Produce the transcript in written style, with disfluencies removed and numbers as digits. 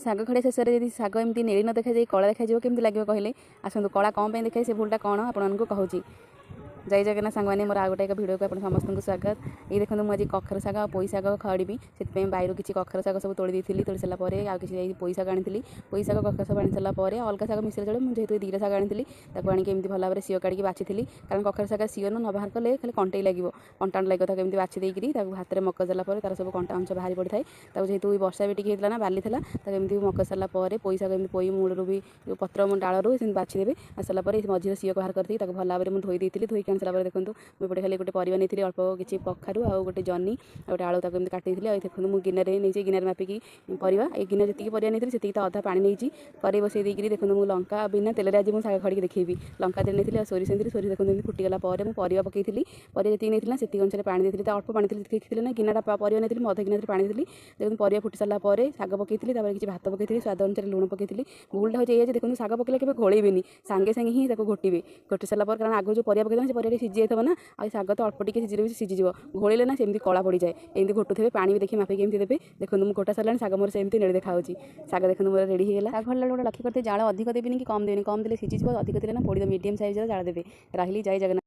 ଶାଗ ଖଡ଼ିଆ ଶେଷରେ ଯଦି ଶାଗ ଏମିତି ନେଳି ନ ଦେଖାଯାଇ କଳା ଦେଖାଯିବ କେମିତି ଲାଗିବ କହିଲେ? ଆସନ୍ତୁ କଳା କ'ଣ ପାଇଁ ଦେଖାଏ ସେ ଭୁଲଟା କ'ଣ ଆପଣମାନଙ୍କୁ କହୁଛି। ଜୟ ଜଗନ୍ନାଥ ସାଙ୍ଗମାନେ, ମୋର ଆଉ ଗୋଟେ ଏକ ଭିଡ଼ିଓକୁ ଆପଣ ସମସ୍ତଙ୍କୁ ସ୍ୱାଗତ। ଏଇ ଦେଖନ୍ତୁ ମୁଁ ଆଜି କଖାରୁ ଶାଗ ଆଉ ପୋଇ ଶାଗ ଖଡ଼ିବି, ସେଥିପାଇଁ ବାଇରୁ କିଛି କଖାରୁ ଶାଗ ସବୁ ତୋଳି ଦେଇଥିଲି। ତୋଳି ସାରିଲା ପରେ ଆଉ କିଛି ଯାଇ ପୋଇ ଶାଗ ଆଣିଥିଲି। ପୋଇ ଶାଗ କଖାରୁ ଶାଗ ଆଣି ସାରିଲା ପରେ ଅଲଗା ଶାଗ ମିଶାଇ ଚଳେ, ମୁଁ ଯେହେତୁ ଦୁଇଟା ଶାଗ ଆଣିଥିଲି ତାକୁ ଆଣିକି ଏମିତି ଭଲ ଭାବରେ ସିଅ କାଢ଼ିକି ବାଛିଥିଲି। କାରଣ କଖାରୁ ଶାଗ ସିଅ ନ ବାହାର କଲେ ଖାଲି କଣ୍ଟେଇ ଲାଗିବ, କଣ୍ଟାଣ ଲାଗିବ। ତାକୁ ଏମିତି ବାଛି ଦେଇକିରି ତାକୁ ହାତରେ ମକଚି ଦେଲା ପରେ ତାର ସବୁ କଣ୍ଟା ଅଂଶ ବାହାରି ପଡ଼ିଥାଏ। ତାକୁ ଯେହେତୁ ବର୍ଷା ବି ଟିକେ ହେଇଥିଲା ନା, ବାଲି ଥିଲା, ତାକୁ ଏମିତି ମକଚି ସାରିଲା ପରେ ପୋଇ ଶାଗ ଏମିତି ପୋଇ ମୂଳରୁ ବି ପତ୍ର ଡାଳରୁ ସେମିତି ବାଛିଦେବେ। ଆସିଲା ପରେ ମଝିରେ ସିଅ ବାହାର କରିଦେଇ ତାକୁ ଭଲ ଭାବରେ ମୁଁ ଧୋଇ ଦେଇଥିଲି। ଧୋଇକି ଆଣି ସାରିଲା ପରେ ଦେଖନ୍ତୁ ମୁଁ ଏପଟେ ଖାଲି ଗୋଟେ ପରିବା ନେଇଥିଲି, ଅଳ୍ପ କିଛି କଖାରୁ ଆଉ ଗୋଟେ ଜହ୍ନି ଆଉ ଗୋଟେ ଆଳୁ, ତାକୁ ଏମିତି କାଟି ଦେଇଥିଲି। ଆଉ ଦେଖନ୍ତୁ ମୁଁ ଗିନାରେ ନେଇଛି, ଗିନାରେ ମାପିକି ପରିବା, ଏଇ ଗିନା ଯେତିକି ପରିବା ନେଇଥିଲି ସେତିକି ତ ଅଧା ପାଣି ନେଇଛି। କରେଇ ବସେଇ ଦେଇକିରି ଦେଖନ୍ତୁ ମୁଁ ଲଙ୍କା ବିନା ତେଲରେ ଆଜି ମୁଁ ଶାଗ ଖଡ଼ିକି ଦେଖେଇବି। ଲଙ୍କା ତେଲ ନେଇଥିଲି ଆଉ ସୋରିଷ ନେଇଥିଲି। ସୋରିଷ ଦେଖନ୍ତୁ ଏମିତି ଫୁଟିଗଲା ପରେ ମୁଁ ପରିବା ପକେଇଥିଲି। ପରିବା ଯେତିକି ନେଇଥିଲା ସେତିକି ଅନୁସାରେ ପାଣି ଦେଇଥିଲି। ତ ଅଳ୍ପ ପାଣି ଦେଖିଥିଲି ନା, ଗିନାଟା ପରିବା ନେଇଥିଲି, ମୁଁ ଅଧ ଗିନାରେ ପାଣି ଦେଇଥିଲି। ଦେଖନ୍ତୁ ପରିବା ଫୁଟି ସାରିଲା ପରେ ଶାଗ ପକେଇଥିଲି, ତାପରେ କିଛି ଭାତ ପକେଇଥିଲି, ସ୍ୱାଦ ଅନୁସାରେ ଲୁଣ ପକେଇଥିଲି। ଭୁଲଟା ହେଉଛି ଏଇଆ ଯେ ଦେଖନ୍ତୁ ଶାଗ ପକେଇଲେ କେବେ ଘୋଳେଇବେନି, ସାଙ୍ଗେ ସାଙ୍ଗେ ହିଁ ତାକୁ ଘୋଟିବେ। ଘୋଟି ସାରିଲା ପରେ କାରଣ ଆଗରୁ ଯେଉଁ ପରିବା ପକେଇଥାନ୍ତି ସେ ପରିବା ସିଝି ଯାଇଥିବ ନା, ଆଉ ଶାଗ ତ ଅଳ୍ପ ଟିକେ ସିଝିଲେ ବି ସିଝିଯିବ। ଘୋଳେଇଲେ ନା ସେମିତି କଳା ପଡ଼ିଯାଏ। ଏମିତି ଘୋଟୁଥିବେ, ପାଣି ବି ଦେଖି ମାପିକି ଏମିତି ଦେବେ। ଦେଖନ୍ତୁ ମୁଁ ଘୋଟା ସାରିଲାଣି, ଶାଗ ମୋର ସେମିତି ନେଳି ଦେଖାଯାଉଛି। ଶାଗ ଦେଖନ୍ତୁ ମୋର ରେଡ଼ି ହେଇଗଲା। ଶାଗ ଖୋଲିଲା ବେଳେ ଗୋଟେ ଲକ୍ଷ୍ୟ କରିଥିବେ, ଜାଳ ଅଧିକ ଦେବେନି କି କମ୍ ଦେବେନି। କମ୍ ଦେଲେ ସିଝିଯିବ, ଅଧିକ ଦେଲେ ନା ପୋଡ଼ିବ। ମିଡ଼ିୟମ୍ ସାଇଜ୍ର ଜାଳ ଦେବେ। ରହିଲି, ଜୟ ଜଗନ୍ନାଥ।